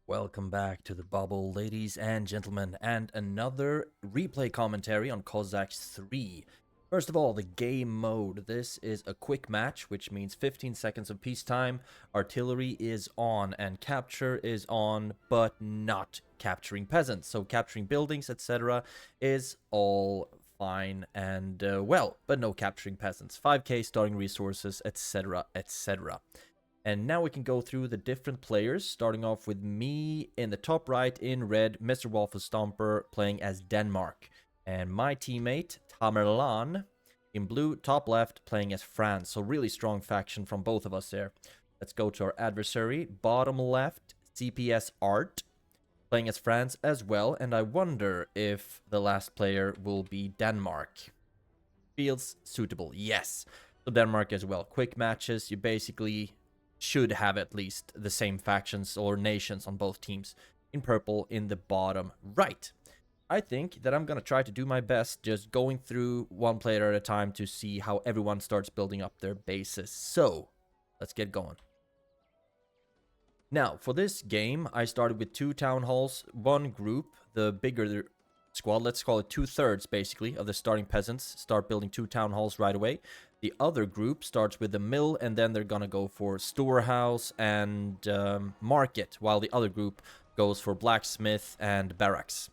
Welcome back to the bubble, ladies and gentlemen, and another replay commentary on Cossacks 3. First of all, the game mode. This is a quick match, which means 15 seconds of peacetime. Artillery is on, and capture is on, but not capturing peasants. So capturing buildings, etc. is all fine and well, but no capturing peasants. 5k starting resources, etc., etc. And now we can go through the different players, starting off with me in the top right in red, Mr. Waffle Stomper playing as Denmark. And my teammate, Tamerlan, in blue, top left, playing as France. So really strong faction from both of us there. Let's go to our adversary. Bottom left, CPS Art, playing as France as well. And I wonder if the last player will be Denmark. Feels suitable, yes. So Denmark as well. Quick matches, you basically should have at least the same factions or nations on both teams. In purple in the bottom right. I think that I'm going to try to do my best just going through one player at a time to see how everyone starts building up their bases. So, let's get going. Now, for this game, I started with 2 town halls, 1 group, the bigger squad, let's call it 2/3 basically, of the starting peasants start building 2 town halls right away. The other group starts with the mill, and then they're gonna go for storehouse and market, while the other group goes for blacksmith and barracks.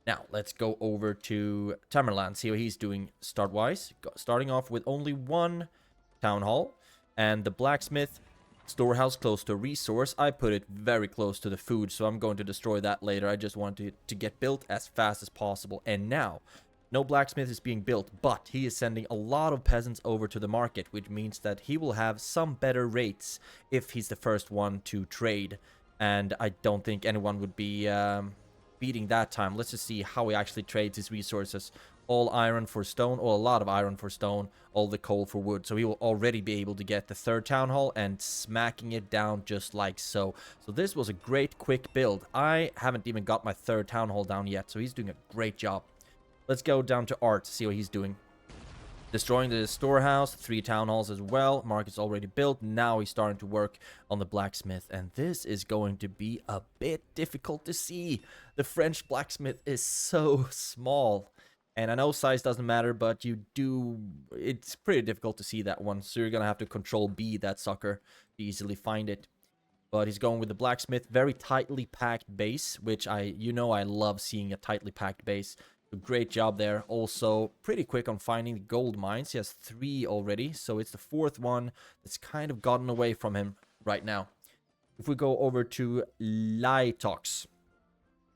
Now, let's go over to Tamerlan, see what he's doing start-wise. Starting off with only 1 town hall, and the blacksmith storehouse close to a resource. I put it very close to the food, so I'm going to destroy that later. I just wanted it to get built as fast as possible. And now, no blacksmith is being built, but he is sending a lot of peasants over to the market, which means that he will have some better rates if he's the first one to trade. And I don't think anyone would be beating that time. Let's just see how he actually trades his resources. All iron for stone, or a lot of iron for stone, all the coal for wood. So he will already be able to get the 3rd town hall and smacking it down just like so. So this was a great quick build. I haven't even got my 3rd town hall down yet, so he's doing a great job. Let's go down to Art to see what he's doing. Destroying the storehouse, 3 town halls as well. Market's already built. Now he's starting to work on the blacksmith. And this is going to be a bit difficult to see. The French blacksmith is so small. And I know size doesn't matter, but it's pretty difficult to see that one. So you're going to have to control B that sucker to easily find it. But he's going with the blacksmith. Very tightly packed base, which I love seeing a tightly packed base. So great job there. Also, pretty quick on finding the gold mines. He has 3 already. So it's the 4th one that's kind of gotten away from him right now. If we go over to Lytox.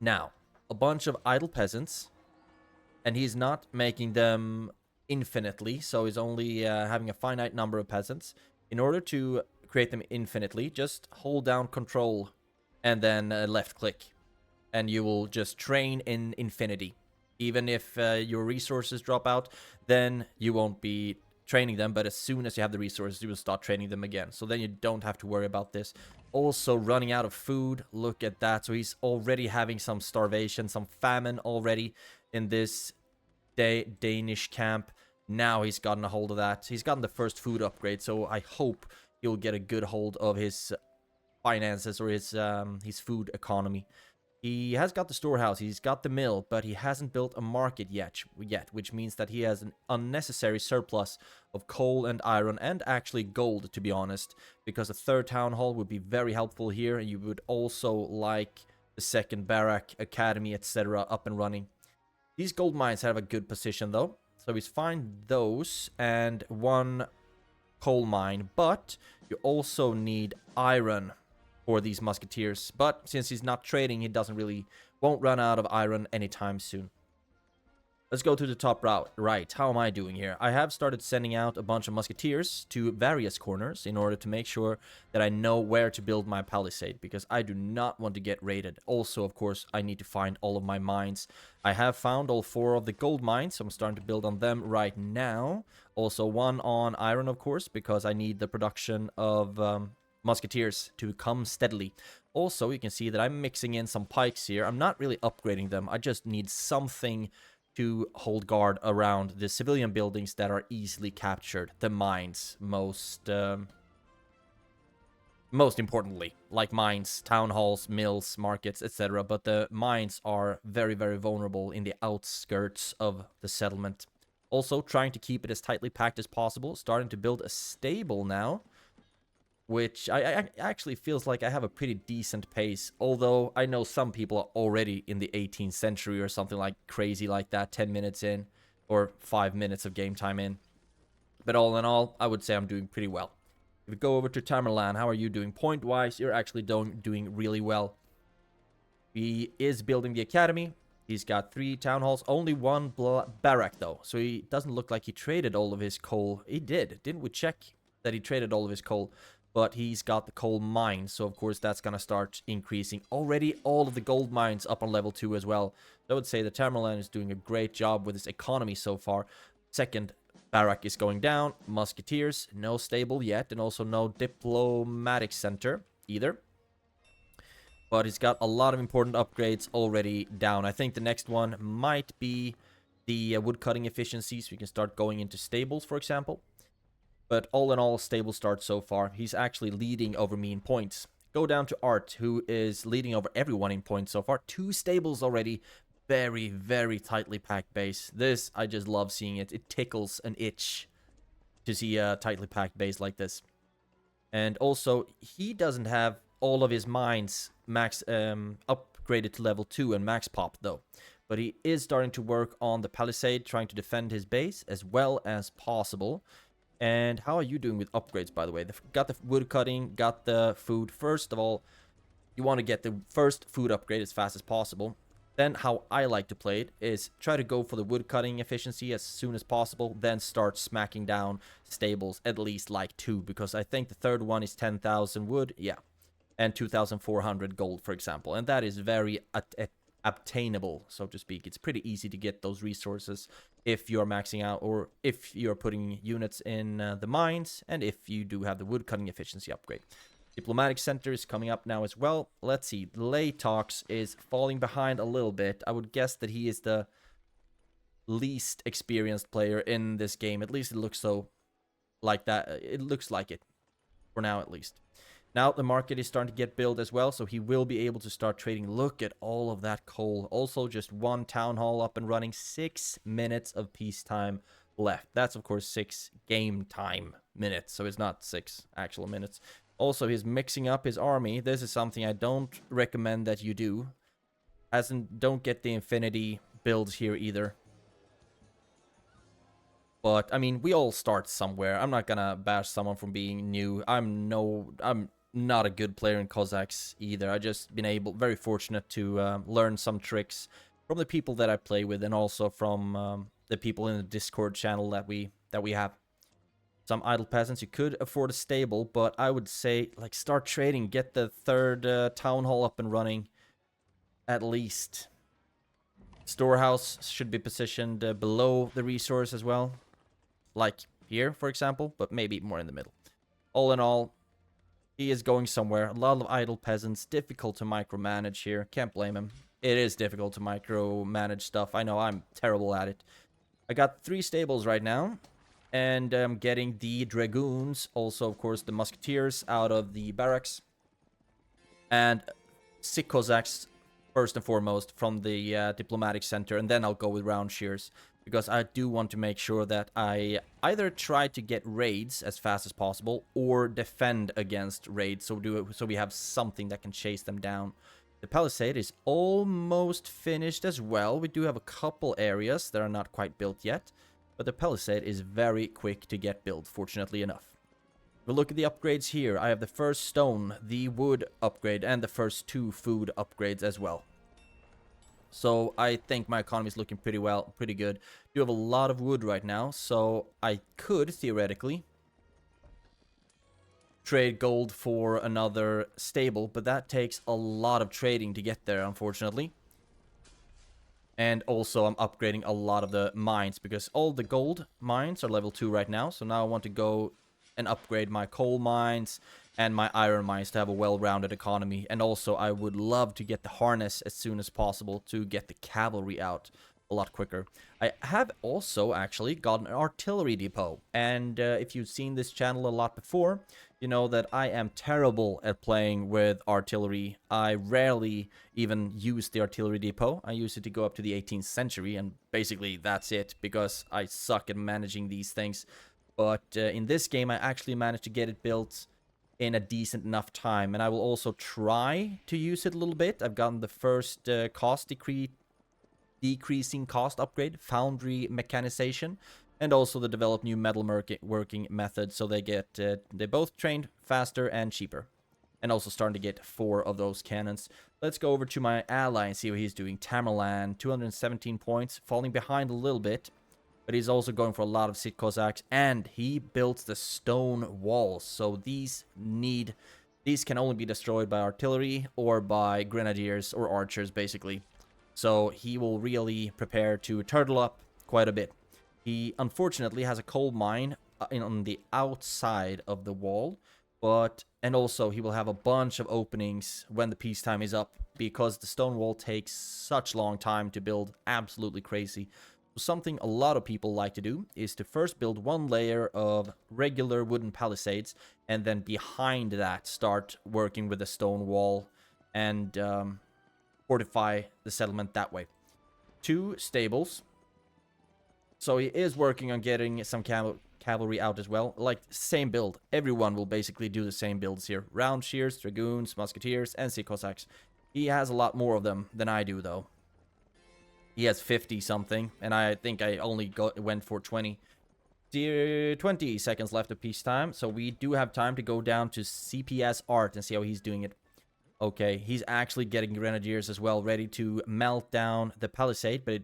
Now, a bunch of idle peasants. And he's not making them infinitely, so he's only having a finite number of peasants. In order to create them infinitely, just hold down control and then left click. And you will just train in infinity. Even if your resources drop out, then you won't be training them. But as soon as you have the resources, you will start training them again. So then you don't have to worry about this. Also running out of food, look at that. So he's already having some starvation, some famine already in this Danish camp. Now he's gotten a hold of that. He's gotten the first food upgrade, so I hope he'll get a good hold of his finances or his food economy. He has got the storehouse, he's got the mill, but he hasn't built a market yet, which means that he has an unnecessary surplus of coal and iron, and actually gold, to be honest, because a 3rd town hall would be very helpful here, and you would also like the 2nd barrack, academy, etc. up and running. These gold mines have a good position, though. So he's fine those and 1 coal mine. But you also need iron for these musketeers. But since he's not trading, he won't run out of iron anytime soon. Let's go to the top right. How am I doing here? I have started sending out a bunch of musketeers to various corners in order to make sure that I know where to build my palisade, because I do not want to get raided. Also, of course, I need to find all of my mines. I have found all 4 of the gold mines, so I'm starting to build on them right now. Also 1 on iron, of course, because I need the production of musketeers to come steadily. Also, you can see that I'm mixing in some pikes here. I'm not really upgrading them. I just need something to hold guard around the civilian buildings that are easily captured. The mines, most Most importantly, like mines, town halls, mills, markets, etc. But the mines are very, very vulnerable in the outskirts of the settlement. Also, trying to keep it as tightly packed as possible. Starting to build a stable now, which I actually feels like I have a pretty decent pace. Although I know some people are already in the 18th century or something like crazy like that, 10 minutes in, or 5 minutes of game time in. But all in all, I would say I'm doing pretty well. If we go over to Tamerlan, how are you doing? Point-wise, you're actually doing really well. He is building the academy. He's got 3 town halls, only 1 barrack though. So he doesn't look like he traded all of his coal. He did. Didn't we check that he traded all of his coal? But he's got the coal mines, so of course that's gonna start increasing. Already all of the gold mines up on level 2 as well. So I would say the Tamerlan is doing a great job with his economy so far. Second barrack is going down. Musketeers, no stable yet, and also no diplomatic center either. But he's got a lot of important upgrades already down. I think the next one might be the woodcutting efficiency, so we can start going into stables, for example. But all in all, stable start so far. He's actually leading over me in points. Go down to Art, who is leading over everyone in points so far. 2 stables already. Very, very tightly packed base. This, I just love seeing it. It tickles an itch to see a tightly packed base like this. And also, he doesn't have all of his mines max upgraded to level 2 and max pop though. But he is starting to work on the palisade, trying to defend his base as well as possible. And how are you doing with upgrades, by the way? Got the wood cutting, got the food. First of all, you want to get the first food upgrade as fast as possible. Then how I like to play it is try to go for the wood cutting efficiency as soon as possible, then start smacking down stables, at least like 2, because I think the third one is 10,000 wood, yeah, and 2,400 gold, for example, and that is very obtainable, so to speak. It's pretty easy to get those resources if you're maxing out, or if you're putting units in the mines, and if you do have the wood cutting efficiency upgrade. Diplomatic center is coming up now as well. Let's see. Laytox is falling behind a little bit. I would guess that he is the least experienced player in this game. At least it looks so like that. It looks like it. For now, at least. Now the market is starting to get built as well, so he will be able to start trading. Look at all of that coal. Also, just 1 town hall up and running. 6 minutes of peacetime left. That's, of course, 6 game time minutes, so it's not 6 actual minutes. Also, he's mixing up his army. This is something I don't recommend that you do. Don't get the infinity builds here either. But, I mean, we all start somewhere. I'm not gonna bash someone from being new. I'm not a good player in Cossacks either. I just been very fortunate to learn some tricks from the people that I play with, and also from the people in the Discord channel that we have. Some idle peasants, you could afford a stable, but I would say, like, start trading. Get the third town hall up and running, at least. Storehouse should be positioned below the resource as well. Like here, for example, but maybe more in the middle. All in all, he is going somewhere. A lot of idle peasants. Difficult to micromanage here. Can't blame him. It is difficult to micromanage stuff. I know, I'm terrible at it. I got 3 stables right now. And I'm getting the dragoons, also, of course, the musketeers out of the barracks. And sick Cossacks, first and foremost, from the diplomatic center. And then I'll go with round shears, because I do want to make sure that I either try to get raids as fast as possible, or defend against raids, so we have something that can chase them down. The palisade is almost finished as well. We do have a couple areas that are not quite built yet. But the palisade is very quick to get built, fortunately enough. We'll look at the upgrades here. I have the first stone, the wood upgrade, and the first 2 food upgrades as well. So I think my economy is looking pretty good. Do have a lot of wood right now, so I could theoretically trade gold for another stable, but that takes a lot of trading to get there, unfortunately. And also, I'm upgrading a lot of the mines, because all the gold mines are level 2 right now. So now I want to go and upgrade my coal mines and my iron mines to have a well-rounded economy. And also, I would love to get the harness as soon as possible to get the cavalry out a lot quicker. I have also actually got an artillery depot. And if you've seen this channel a lot before, you know that I am terrible at playing with artillery. I rarely even use the artillery depot. I use it to go up to the 18th century, and basically that's it, because I suck at managing these things. But in this game, I actually managed to get it built in a decent enough time, and I will also try to use it a little bit. I've gotten the first decreasing cost upgrade, foundry mechanization, and also the develop new metal working method, so they both trained faster and cheaper. And also starting to get 4 of those cannons. Let's go over to my ally and see what he's doing. Tamerlan, 217 points, falling behind a little bit, but he's also going for a lot of Sit Cossacks, and he built the stone walls. So these can only be destroyed by artillery or by grenadiers or archers, basically. So he will really prepare to turtle up quite a bit. He unfortunately has a coal mine on the outside of the wall, and also he will have a bunch of openings when the peacetime is up, because the stone wall takes such long time to build, absolutely crazy. Something a lot of people like to do is to first build one layer of regular wooden palisades, and then behind that start working with a stone wall and fortify the settlement that way. 2 stables. So he is working on getting some cavalry out as well. Like, same build. Everyone will basically do the same builds here. Round shears, dragoons, musketeers, and Sea Cossacks. He has a lot more of them than I do, though. He has 50 something, and I think I only went for 20. 20 seconds left of peacetime, so we do have time to go down to CPS Art and see how he's doing it. Okay, he's actually getting grenadiers as well, ready to melt down the palisade, but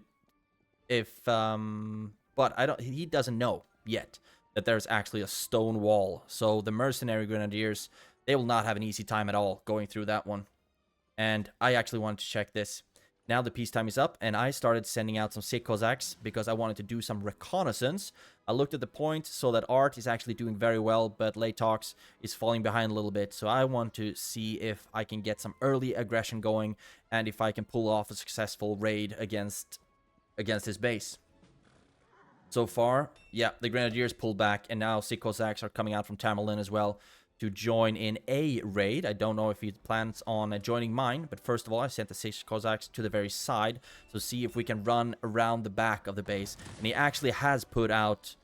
he doesn't know yet that there's actually a stone wall. So the mercenary grenadiers, they will not have an easy time at all going through that one. And I actually wanted to check this. Now the peacetime is up, and I started sending out some Sikh Cossacks because I wanted to do some reconnaissance. I looked at the point, saw that Art is actually doing very well, but Latox is falling behind a little bit. So I want to see if I can get some early aggression going, and if I can pull off a successful raid against his base. So far, yeah, the Grenadiers pulled back, and now Sikh Cossacks are coming out from Tamerlan as well to join in a raid. I don't know if he plans on joining mine, but first of all, I sent the Sikh Cossacks to the very side to see if we can run around the back of the base. And he actually has put out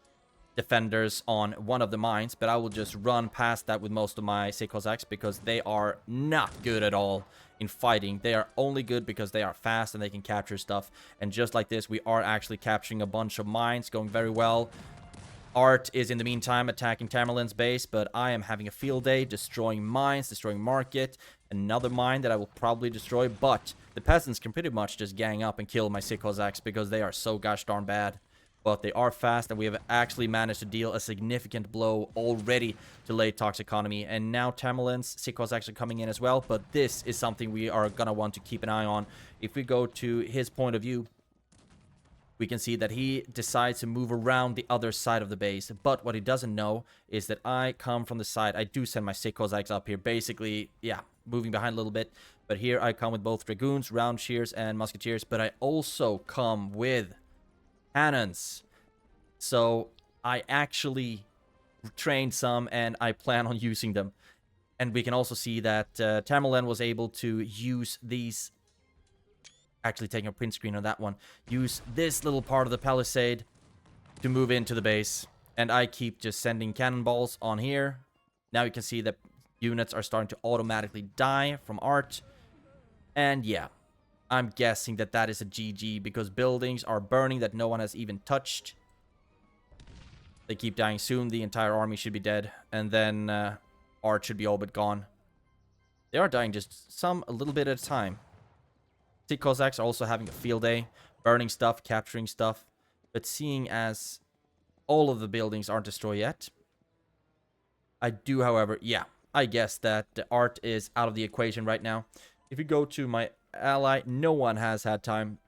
defenders on one of the mines, but I will just run past that with most of my Sikh Cossacks because they are not good at all in fighting. They are only good because they are fast and they can capture stuff. And just like this, we are actually capturing a bunch of mines, going very well. Art is in the meantime attacking Tamerlan's base, but I am having a field day, destroying mines, destroying market, another mine that I will probably destroy, but the peasants can pretty much just gang up and kill my Sikh Cossacks because they are so gosh darn bad. But they are fast, and we have actually managed to deal a significant blow already to Latox economy. And now Tamerlan's Sikh Cossacks are coming in as well, but this is something we are gonna want to keep an eye on. If we go to his point of view, we can see that he decides to move around the other side of the base. But what he doesn't know is that I come from the side. I do send my Sikh Cossacks up here. Basically, yeah, moving behind a little bit. But here I come with both dragoons, round shears, and musketeers. But I also come with cannons. So I actually trained some, and I plan on using them. And we can also see that Tamerlan was able to use these... Actually taking a print screen on that one. Use this little part of the palisade to move into the base. And I keep just sending cannonballs on here. Now you can see that units are starting to automatically die from Art. And yeah, I'm guessing that that is a GG because buildings are burning that no one has even touched. They keep dying soon. The entire army should be dead. And then Art should be all but gone. They are dying just a little bit at a time. Sikh Cossacks are also having a field day, burning stuff, capturing stuff. But seeing as all of the buildings aren't destroyed yet, I do, however, yeah, I guess that the Art is out of the equation right now. If you go to my ally, no one has had time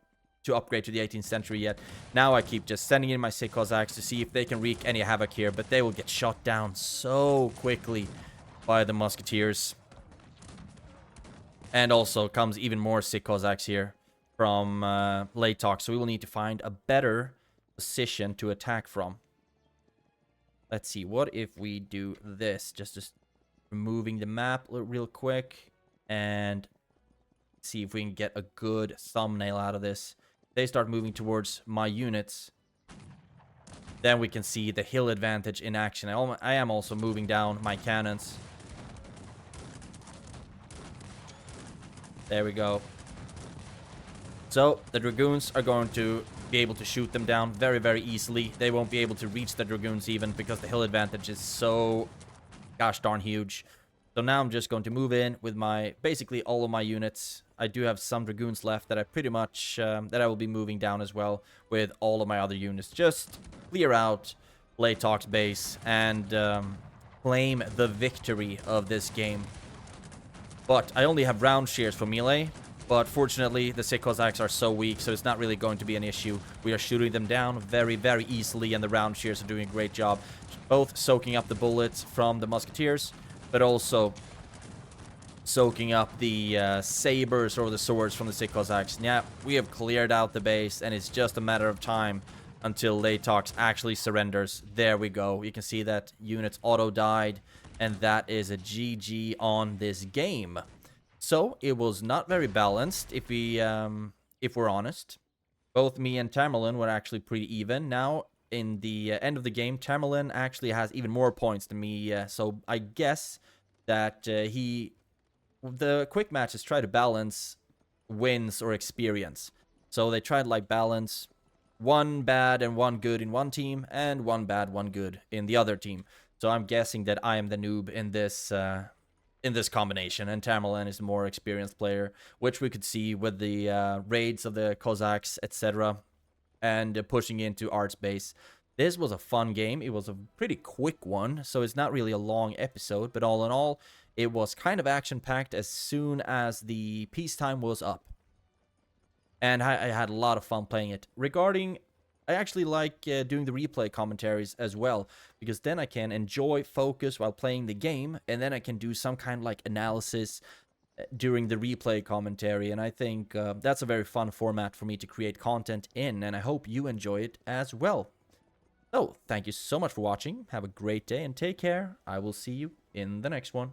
to upgrade to the 18th century yet. Now I keep just sending in my Sikh Cossacks to see if they can wreak any havoc here, but they will get shot down so quickly by the musketeers. And also comes even more Sikh Cossacks here from Latox. So we will need to find a better position to attack from. Let's see. What if we do this? Just removing the map real quick and see if we can get a good thumbnail out of this. They start moving towards my units. Then we can see the hill advantage in action. I am also moving down my cannons. There we go. So the Dragoons are going to be able to shoot them down very, very easily. They won't be able to reach the Dragoons even because the hill advantage is so gosh darn huge. So now I'm just going to move in with my basically all of my units. I do have some Dragoons left that I pretty much that I will be moving down as well with all of my other units. Just clear out Laytalk's base and claim the victory of this game. But I only have round shears for melee. But fortunately, the sick Cossacks are so weak, so it's not really going to be an issue. We are shooting them down very, very easily, and the round shears are doing a great job. Both soaking up the bullets from the musketeers, but also soaking up the sabers or the swords from the sick Cossacks. Yeah, we have cleared out the base, and it's just a matter of time until Laytalks actually surrenders. There we go. You can see that units auto-died, and that is a GG on this game. So it was not very balanced, if we're honest. Both me and Tamerlan were actually pretty even. Now, in the end of the game, Tamerlan actually has even more points than me. So I guess that the quick matches try to balance wins or experience. So they try to like balance one bad and one good in one team, and one bad, one good in the other team. So I'm guessing that I am the noob in this combination, and Tamerlan is the more experienced player, which we could see with the raids of the Cossacks, etc., and pushing into Art's base. This was a fun game. It was a pretty quick one, so it's not really a long episode, but all in all, it was kind of action-packed as soon as the peacetime was up. And I had a lot of fun playing it. I actually like doing the replay commentaries as well, because then I can enjoy, focus while playing the game, and then I can do some kind of like analysis during the replay commentary, and I think that's a very fun format for me to create content in, and I hope you enjoy it as well. So, thank you so much for watching, have a great day, and take care. I will see you in the next one.